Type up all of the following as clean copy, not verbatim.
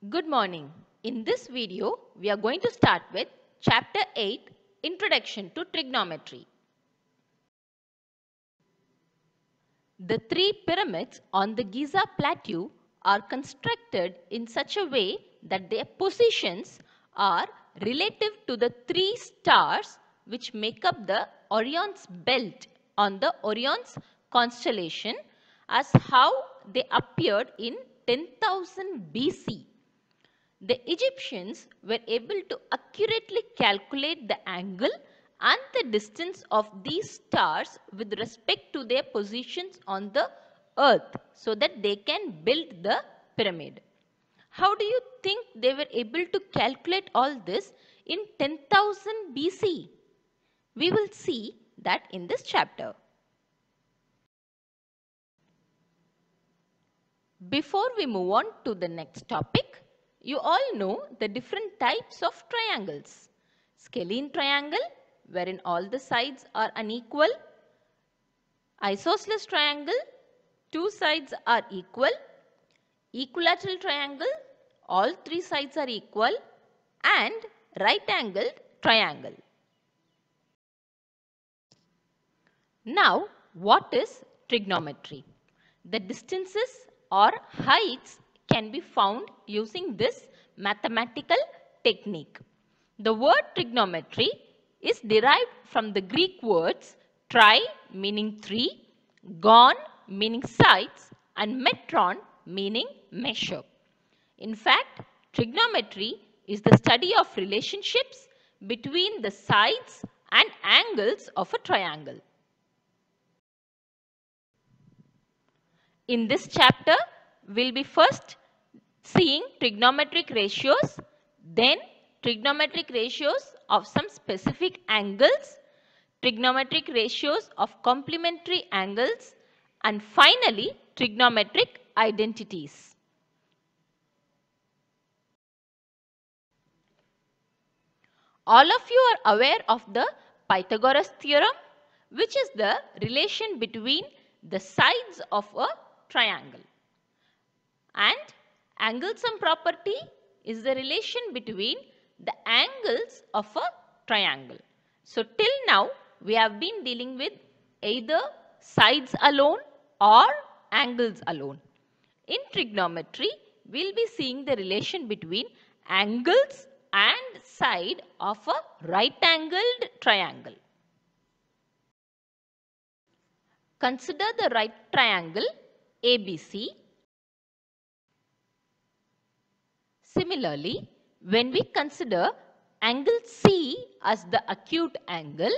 Good morning. In this video, we are going to start with Chapter 8, Introduction to Trigonometry. The three pyramids on the Giza Plateau are constructed in such a way that their positions are relative to the three stars which make up the Orion's belt on the Orion's constellation as how they appeared in 10,000 BC. The Egyptians were able to accurately calculate the angle and the distance of these stars with respect to their positions on the earth so that they can build the pyramid. How do you think they were able to calculate all this in 10,000 BC? We will see that in this chapter. Before we move on to the next topic, you all know the different types of triangles. Scalene triangle, wherein all the sides are unequal. Isosceles triangle, two sides are equal. Equilateral triangle, all three sides are equal. And right-angled triangle. Now, what is trigonometry? The distances or heights can be found using this mathematical technique. The word trigonometry is derived from the Greek words tri meaning three, gon meaning sides and metron meaning measure. In fact, trigonometry is the study of relationships between the sides and angles of a triangle. In this chapter, we'll be first seeing trigonometric ratios, then trigonometric ratios of some specific angles, trigonometric ratios of complementary angles, and finally trigonometric identities. All of you are aware of the Pythagoras theorem, which is the relation between the sides of a triangle. And angle sum property is the relation between the angles of a triangle. So till now we have been dealing with either sides alone or angles alone. In trigonometry, we will be seeing the relation between angles and side of a right-angled triangle. Consider the right triangle ABC. Similarly, when we consider angle C as the acute angle,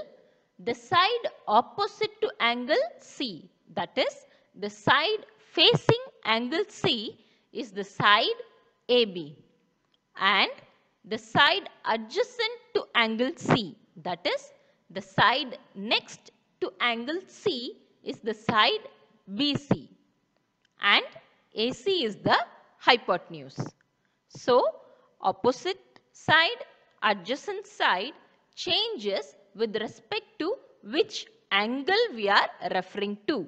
the side opposite to angle C, that is, the side facing angle C is the side AB, and the side adjacent to angle C, that is, the side next to angle C is the side BC, and AC is the hypotenuse. So, opposite side, adjacent side changes with respect to which angle we are referring to.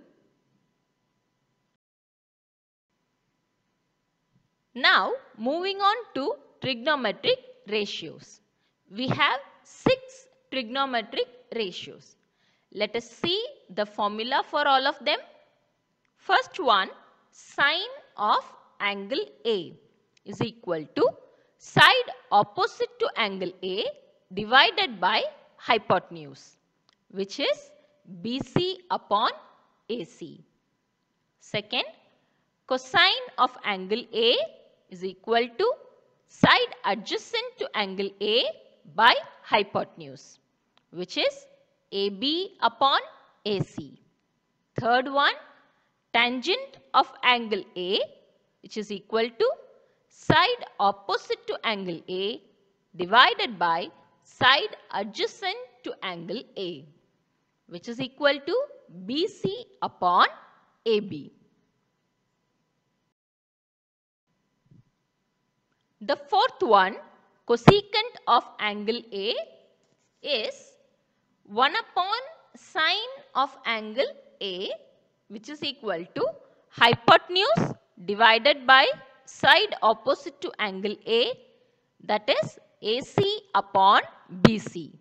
Now, moving on to trigonometric ratios. We have 6 trigonometric ratios. Let us see the formula for all of them. First one, sine of angle A is equal to side opposite to angle A divided by hypotenuse, which is BC upon AC. Second, cosine of angle A is equal to side adjacent to angle A by hypotenuse, which is AB upon AC. Third one, tangent of angle A, which is equal to side opposite to angle A divided by side adjacent to angle A, which is equal to BC upon AB. The fourth one, cosecant of angle A, is 1 upon sine of angle A, which is equal to hypotenuse divided by side opposite to angle A, that is AC upon BC.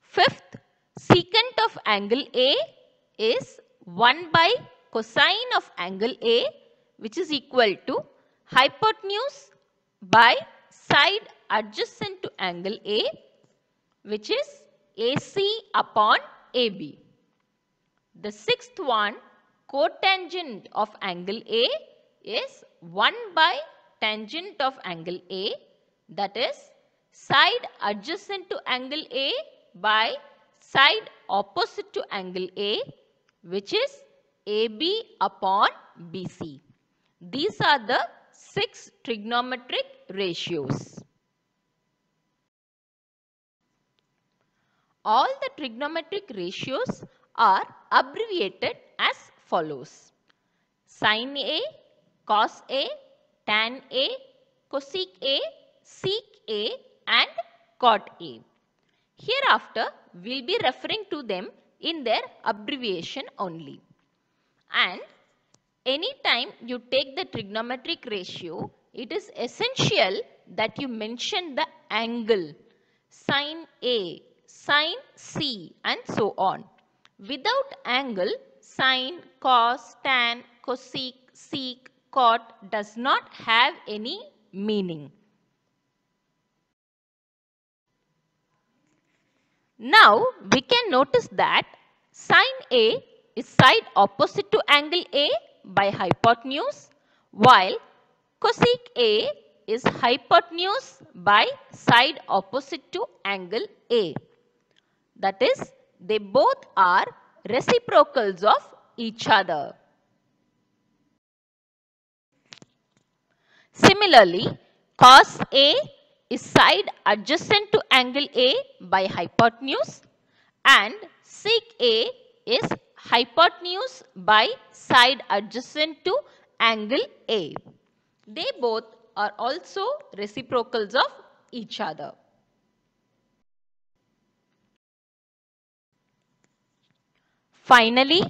Fifth, secant of angle A is 1 by cosine of angle A, which is equal to hypotenuse by side adjacent to angle A, which is AC upon AB. The sixth one, cotangent of angle A is 1 by tangent of angle A, that is side adjacent to angle A by side opposite to angle A, which is AB upon BC. These are the 6 trigonometric ratios. All the trigonometric ratios are abbreviated as follows: sin A, cos A, tan A, cosec A, sec A and cot A. Hereafter, we will be referring to them in their abbreviation only. And anytime you take the trigonometric ratio, it is essential that you mention the angle, sin A, sin C and so on. Without angle, sin, cos, tan, cosec, sec, cot does not have any meaning. Now, we can notice that sin A is side opposite to angle A by hypotenuse, while cosec A is hypotenuse by side opposite to angle A. That is, they both are reciprocals of each other. Similarly, cos A is side adjacent to angle A by hypotenuse and sec A is hypotenuse by side adjacent to angle A. They both are also reciprocals of each other. Finally,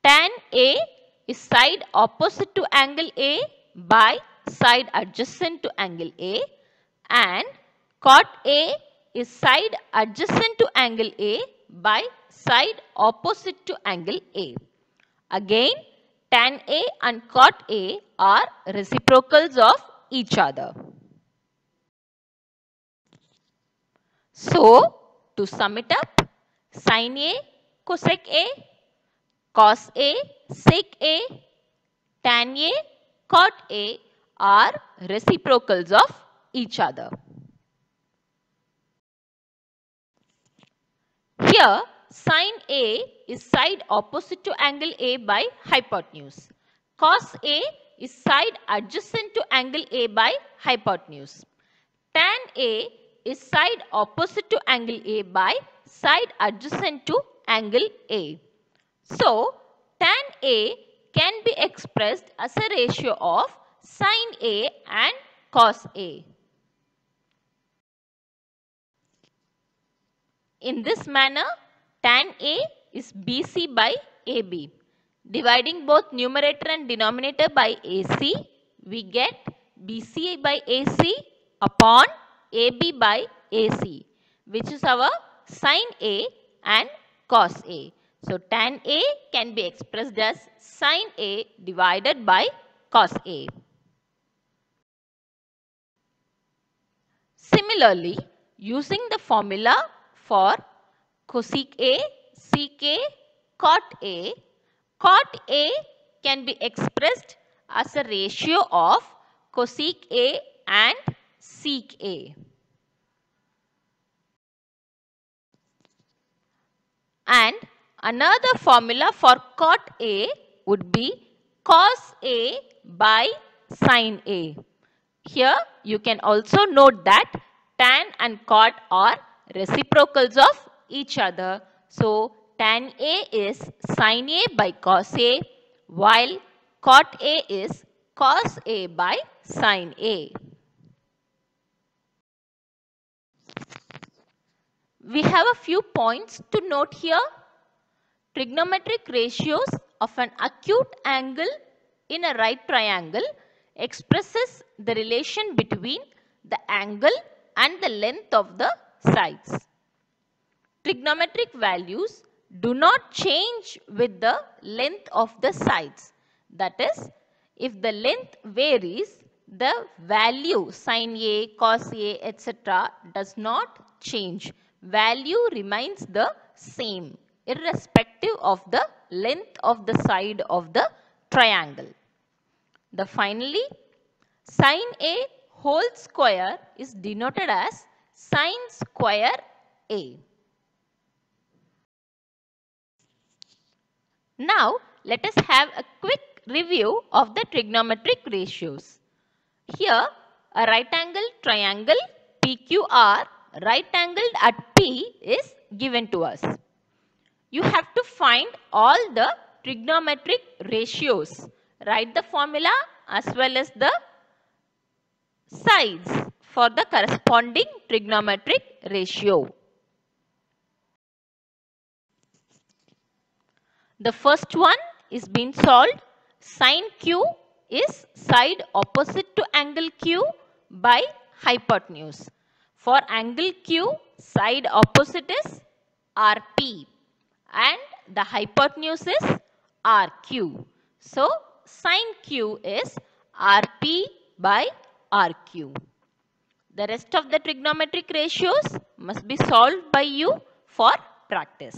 tan A is side opposite to angle A by side adjacent to angle A and cot A is side adjacent to angle A by side opposite to angle A. Again, tan A and cot A are reciprocals of each other. So, to sum it up, sin A, cosec A, cos A, sec A, tan A, cot A are reciprocals of each other. Here, sin A is side opposite to angle A by hypotenuse. Cos A is side adjacent to angle A by hypotenuse. Tan A is side opposite to angle A by side adjacent to angle A. So, tan A can be expressed as a ratio of sin A and cos A. In this manner, tan A is BC by AB. Dividing both numerator and denominator by AC, we get BC by AC upon AB by AC, which is our sin A and cos A. So, tan A can be expressed as sin A divided by cos A. Similarly, using the formula for cosec A, sec A, cot A can be expressed as a ratio of cosec A and sec A. And another formula for cot A would be cos A by sin A. Here you can also note that tan and cot are reciprocals of each other. So, tan A is sin A by cos A, while cot A is cos A by sin A. We have a few points to note here. Trigonometric ratios of an acute angle in a right triangle expresses the relation between the angle and the length of the sides. Trigonometric values do not change with the length of the sides. That is, if the length varies, the value sin A, cos A, etc. does not change. Value remains the same irrespective of the length of the side of the triangle. Finally, sin A whole square is denoted as sin square A. Now, let us have a quick review of the trigonometric ratios. Here, a right angle triangle PQR right angled at P is given to us. You have to find all the trigonometric ratios. Write the formula as well as the sides for the corresponding trigonometric ratio. The first one is being solved. Sin Q is side opposite to angle Q by hypotenuse. For angle Q, side opposite is RP and the hypotenuse is RQ. So, sin Q is RP by RQ. The rest of the trigonometric ratios must be solved by you for practice.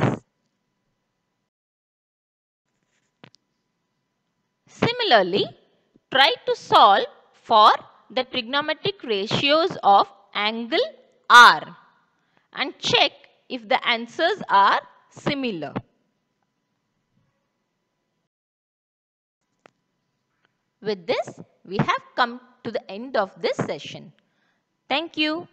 Similarly, try to solve for the trigonometric ratios of angle R and check if the answers are similar. With this, we have come to the end of this session. Thank you.